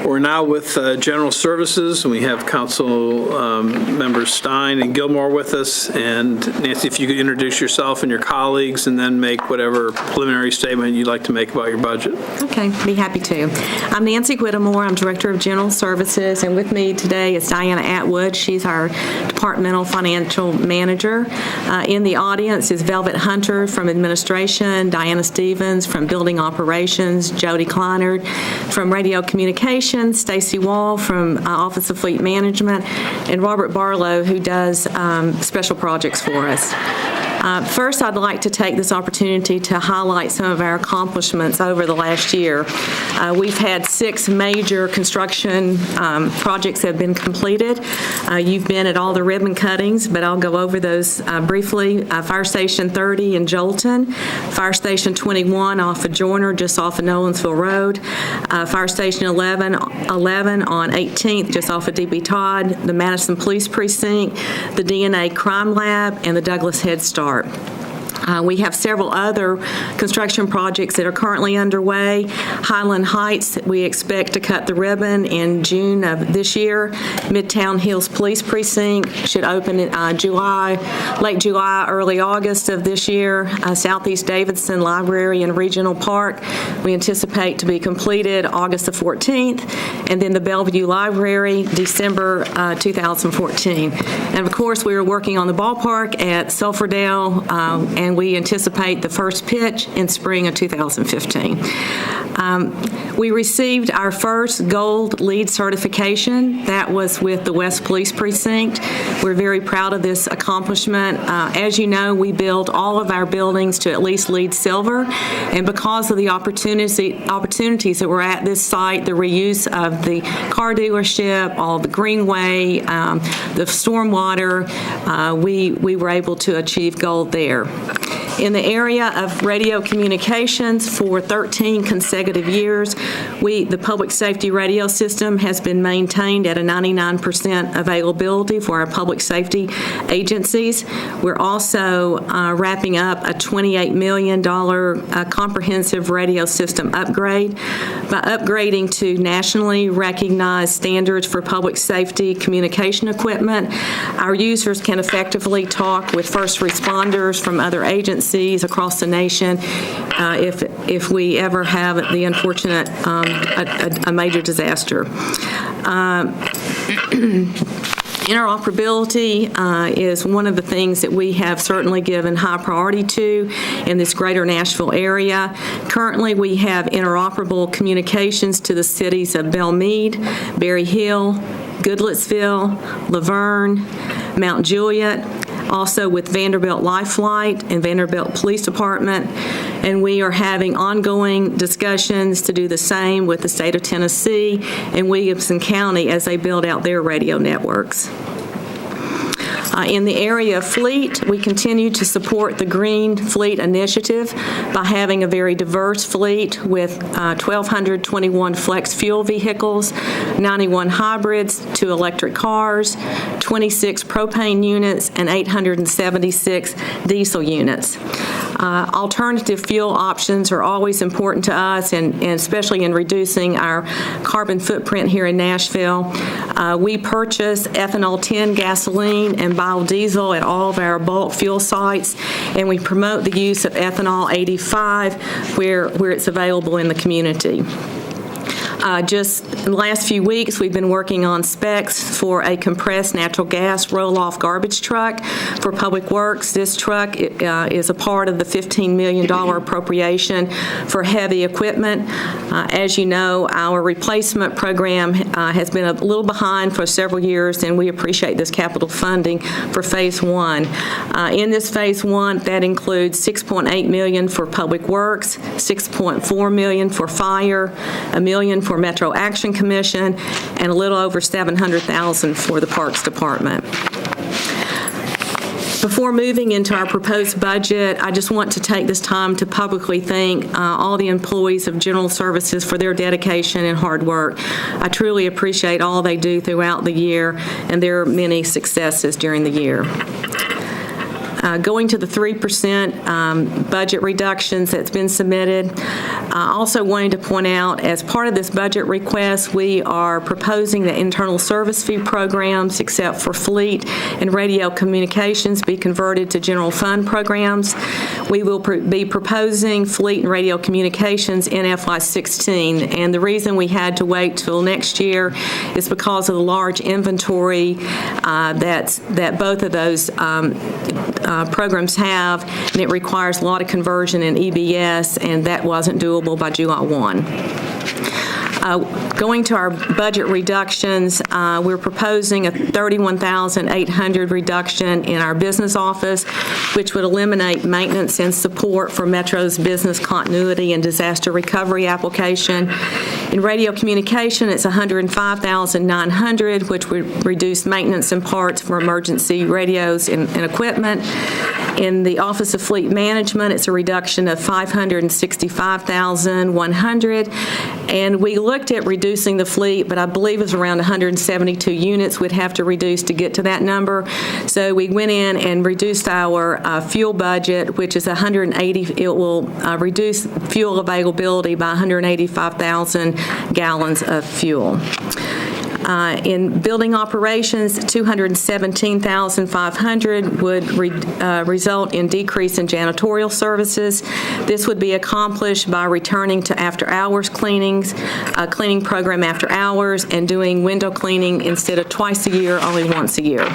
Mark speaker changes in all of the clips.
Speaker 1: We're now with General Services, and we have Council Members Stein and Gilmore with us. And Nancy, if you could introduce yourself and your colleagues, and then make whatever preliminary statement you'd like to make about your budget.
Speaker 2: Okay, be happy to. I'm Nancy Whittemore. I'm Director of General Services, and with me today is Diana Atwood. She's our Departmental Financial Manager. In the audience is Velvet Hunter from Administration, Diana Stevens from Building Operations, Jody Kleinert from Radio Communications, Stacy Wall from Office of Fleet Management, and Robert Barlow, who does special projects for us. First, I'd like to take this opportunity to highlight some of our accomplishments over the last year. We've had 6 major construction projects that have been completed. You've been at all the ribbon cuttings, but I'll go over those briefly. Fire Station 30 in Jolton, Fire Station 21 off of Joyner, just off of Nolensville Road, Fire Station 11 on 18th, just off of DB Todd, the Madison Police Precinct, the DNA Crime Lab, and the Douglas Head Start. We have several other construction projects that are currently underway. Highland Heights, we expect to cut the ribbon in June of this year. Midtown Hills Police Precinct should open in late July, early August of this year. Southeast Davidson Library and Regional Park, we anticipate to be completed August the 14th. And then the Bellevue Library, December 2014. And of course, we are working on the ballpark at Sulphurdale, and we anticipate the first pitch in spring of 2015. We received our first gold LEED certification. That was with the West Police Precinct. We're very proud of this accomplishment. As you know, we build all of our buildings to at least LEED Silver, and because of the opportunities that were at this site, the reuse of the car dealership, all the greenway, the stormwater, we were able to achieve gold there. In the area of radio communications, for 13 consecutive years, the public safety radio system has been maintained at a 99% availability for our public safety agencies. We're also wrapping up a $28 million comprehensive radio system upgrade by upgrading to nationally recognized standards for public safety communication equipment. Our users can effectively talk with first responders from other agencies across the nation if we ever have the unfortunate a major disaster. Interoperability is one of the things that we have certainly given high priority to in this greater Nashville area. Currently, we have interoperable communications to the cities of Belmead, Berry Hill, Goodlettsville, Laverne, Mount Juliet, also with Vanderbilt Life Flight and Vanderbilt Police Department, and we are having ongoing discussions to do the same with the state of Tennessee and Williamson County as they build out their radio networks. In the area of fleet, we continue to support the Green Fleet Initiative by having a very diverse fleet with 1,221 flex fuel vehicles, 91 hybrids, 2 electric cars, 26 propane units, and 876 diesel units. Alternative fuel options are always important to us, and especially in reducing our carbon footprint here in Nashville. We purchase ethanol 10 gasoline and biodiesel at all of our bulk fuel sites, and we promote the use of ethanol 85 where it's available in the community. Just in the last few weeks, we've been working on specs for a compressed natural gas roll-off garbage truck for Public Works. This truck is a part of the $15 million appropriation for heavy equipment. As you know, our replacement program has been a little behind for several years, and we appreciate this capital funding for Phase 1. In this Phase 1, that includes $6.8 million for Public Works, $6.4 million for Fire, $1 million for Metro Action Commission, and a little over $700,000 for the Parks Department. Before moving into our proposed budget, I just want to take this time to publicly thank all the employees of General Services for their dedication and hard work. I truly appreciate all they do throughout the year and their many successes during the year. Going to the 3% budget reductions that's been submitted, Also wanting to point out, as part of this budget request, we are proposing that internal service fee programs, except for fleet and radio communications, be converted to general fund programs. We will be proposing fleet and radio communications in FY16, and the reason we had to wait till next year is because of the large inventory that both of those programs have, and it requires a lot of conversion in EBS, and that wasn't doable by July 1. Going to our budget reductions, we're proposing a $31,800 reduction in our business office, which would eliminate maintenance and support for Metro's business continuity and disaster recovery application. In radio communication, it's $105,900, which would reduce maintenance and parts for emergency radios and equipment. In the Office of Fleet Management, it's a reduction of $565,100, and we looked at reducing the fleet, but I believe it's around 172 units we'd have to reduce to get to that number. So we went in and reduced our fuel budget, which is 180. It will reduce fuel availability by 185,000 gallons of fuel. In building operations, $217,500 would result in decrease in janitorial services. This would be accomplished by returning to after-hours cleaning program after hours, and doing window cleaning instead of twice a year, only once a year.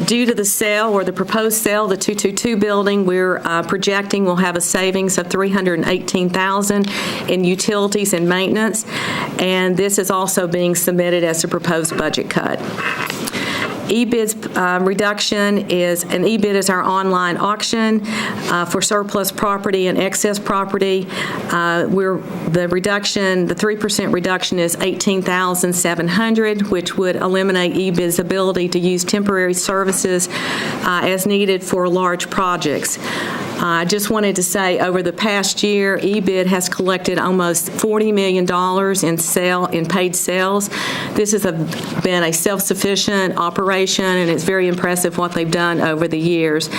Speaker 2: Due to the sale, or the proposed sale, the 222 building, we're projecting we'll have a savings of $318,000 in utilities and maintenance, and this is also being submitted as a proposed budget cut. EBid's reduction is, and EBid is our online auction for surplus property and excess property. The reduction, the 3% reduction is $18,700, which would eliminate EBid's ability to use temporary services as needed for large projects. I just wanted to say, over the past year, EBid has collected almost $40 million in paid sales. This has been a self-sufficient operation, and it's very impressive what they've done over the years. Since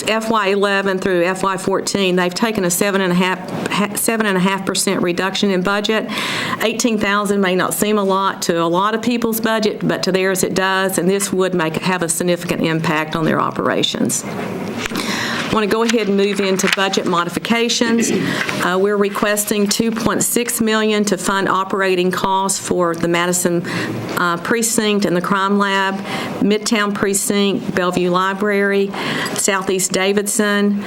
Speaker 2: FY11 through FY14, they've taken a 7.5% reduction in budget. $18,000 may not seem a lot to a lot of people's budget, but to theirs it does, and this would have a significant impact on their operations. I want to go ahead and move into budget modifications. We're requesting $2.6 million to fund operating costs for the Madison Precinct and the Crime Lab, Midtown Precinct, Bellevue Library, Southeast Davidson,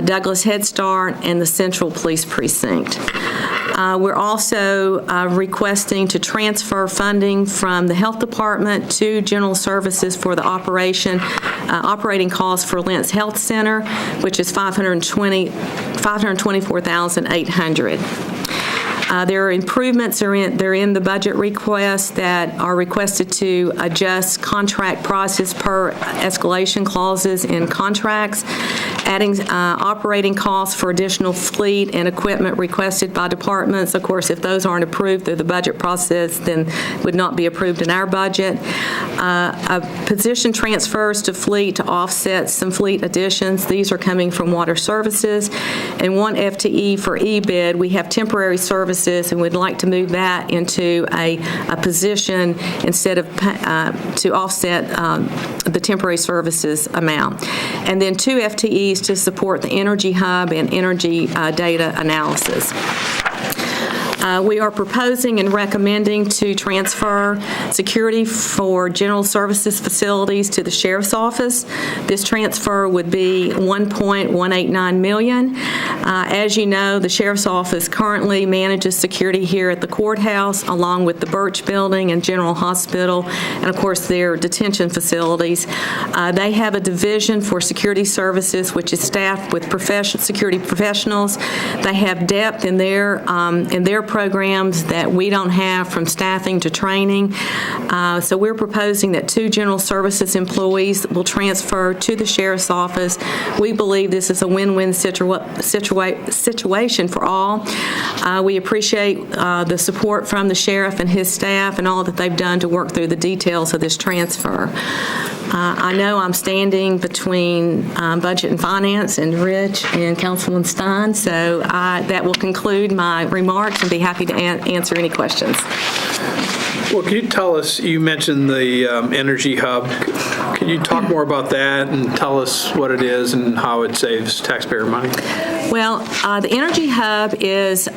Speaker 2: Douglas Head Start, and the Central Police Precinct. We're also requesting to transfer funding from the Health Department to General Services for the operating costs for Lentz Health Center, which is $524,800. There are improvements they're in the budget request that are requested to adjust contract prices per escalation clauses in contracts, adding operating costs for additional fleet and equipment requested by departments. Of course, if those aren't approved through the budget process, then would not be approved in our budget. Position transfers to fleet to offset some fleet additions. These are coming from Water Services. And one FTE for EBid. We have temporary services, and we'd like to move that into a position instead of to offset the temporary services amount. And then 2 FTEs to support the Energy Hub and energy data analysis. We are proposing and recommending to transfer security for general services facilities to the Sheriff's Office. This transfer would be $1.189 million. As you know, the Sheriff's Office currently manages security here at the courthouse, along with the Birch Building and General Hospital, and of course their detention facilities. They have a division for security services, which is staffed with security professionals. They have depth in their programs that we don't have, from staffing to training. So we're proposing that 2 general services employees will transfer to the Sheriff's Office. We believe this is a win-win situation situation for all. We appreciate the support from the sheriff and his staff and all that they've done to work through the details of this transfer. I know I'm standing between Budget and Finance and Rich and Councilman Stein, so that will conclude my remarks and be happy to answer any questions.
Speaker 1: Well, can you tell us, you mentioned the Energy Hub. Can you talk more about that and tell us what it is and how it saves taxpayer money?
Speaker 2: Well, the Energy Hub is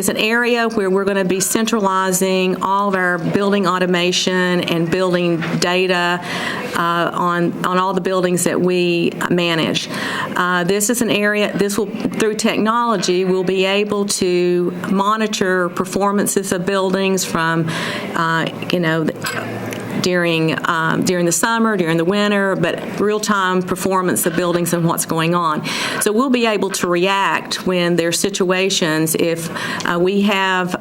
Speaker 2: an area where we're going to be centralizing all of our building automation and building data on all the buildings that we manage. This is an area, through technology, we'll be able to monitor performances of buildings from, during the summer, during the winter, but real-time performance of buildings and what's going on. So we'll be able to react when there's situations if we have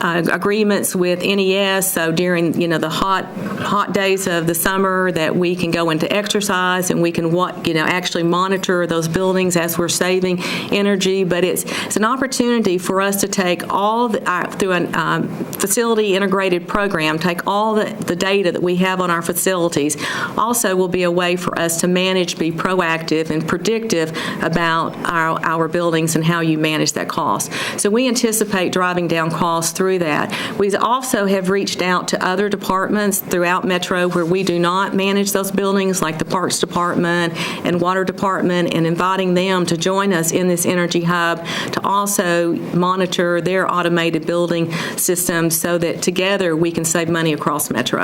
Speaker 2: agreements with NES, so during the hot days of the summer that we can go into exercise and we can actually monitor those buildings as we're saving energy. But it's an opportunity for us to take through a facility integrated program, take all the data that we have on our facilities. Also will be a way for us to manage, be proactive and predictive about our buildings and how you manage that cost. So we anticipate driving down costs through that. We also have reached out to other departments throughout Metro where we do not manage those buildings, like the Parks Department and Water Department, and inviting them to join us in this Energy Hub to also monitor their automated building systems so that together we can save money across Metro.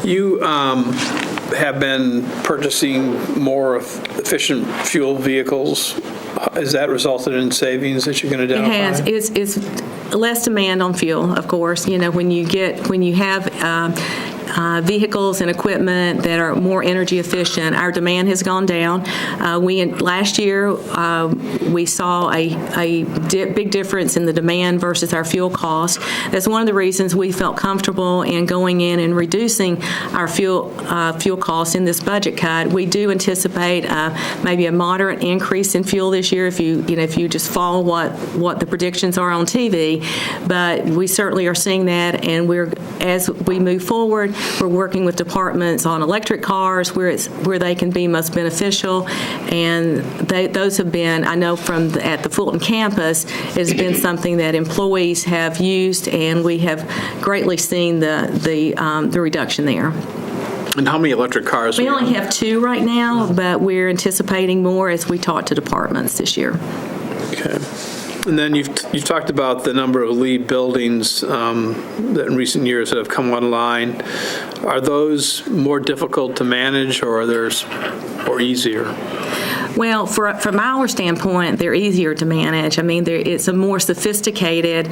Speaker 1: You have been purchasing more efficient fuel vehicles. Has that resulted in savings that you can identify?
Speaker 2: It has. It's less demand on fuel, of course. When you have vehicles and equipment that are more energy efficient, our demand has gone down. Last year, we saw a big difference in the demand versus our fuel cost. That's one of the reasons we felt comfortable in going in and reducing our fuel costs in this budget cut. We do anticipate maybe a moderate increase in fuel this year if you just follow what the predictions are on TV. But we certainly are seeing that, and as we move forward, we're working with departments on electric cars where they can be most beneficial, and those have been, I know at the Fulton campus, has been something that employees have used, and we have greatly seen the reduction there.
Speaker 1: And how many electric cars?
Speaker 2: We only have 2 right now, but we're anticipating more as we talk to departments this year.
Speaker 1: Okay. And then you've talked about the number of LEED buildings that in recent years have come online. Are those more difficult to manage, or or easier?
Speaker 2: Well, from our standpoint, they're easier to manage. I mean, it's a more sophisticated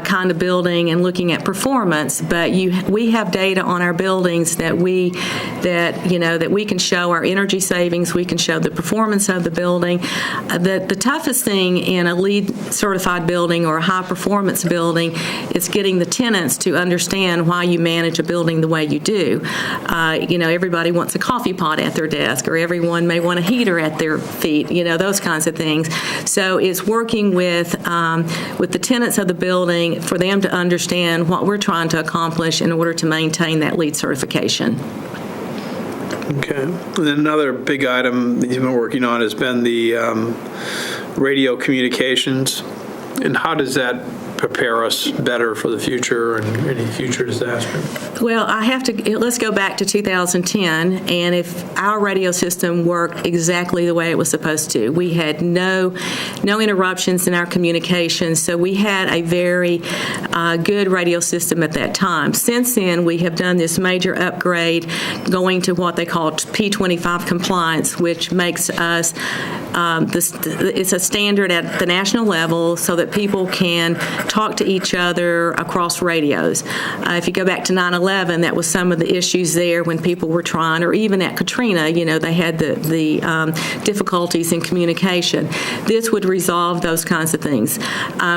Speaker 2: kind of building and looking at performance. But we have data on our buildings that we can show our energy savings. We can show the performance of the building. The toughest thing in a LEED certified building or a high performance building is getting the tenants to understand why you manage a building the way you do. Everybody wants a coffee pot at their desk, or everyone may want a heater at their feet, those kinds of things. So it's working with the tenants of the building for them to understand what we're trying to accomplish in order to maintain that LEED certification.
Speaker 1: Okay. And then another big item that you've been working on has been the radio communications. And how does that prepare us better for the future and any future disaster?
Speaker 2: Well, let's go back to 2010, and if our radio system worked exactly the way it was supposed to, we had no interruptions in our communications, so we had a very good radio system at that time. Since then, we have done this major upgrade going to what they call P25 compliance, which makes us it's a standard at the national level so that people can talk to each other across radios. If you go back to 9/11, that was some of the issues there when people were trying, or even at Katrina, they had the difficulties in communication. This would resolve those kinds of things.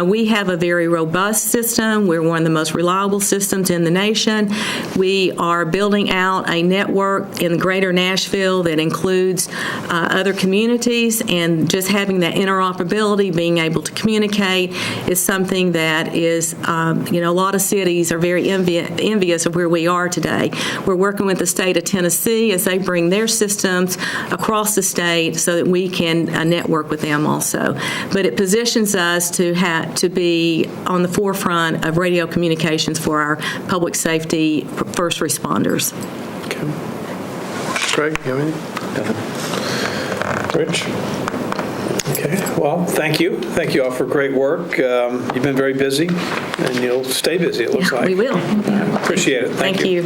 Speaker 2: We have a very robust system. We're one of the most reliable systems in the nation. We are building out a network in greater Nashville that includes other communities, and just having that interoperability, being able to communicate, is something that is, a lot of cities are very envious of where we are today. We're working with the state of Tennessee as they bring their systems across the state so that we can network with them also. But it positions us to be on the forefront of radio communications for our public safety first responders.
Speaker 3: Okay. Greg, you have anything? Rich?
Speaker 1: Okay, well, thank you. Thank you all for great work. You've been very busy, and you'll stay busy, it looks like.
Speaker 2: We will.
Speaker 1: Appreciate it.
Speaker 2: Thank you.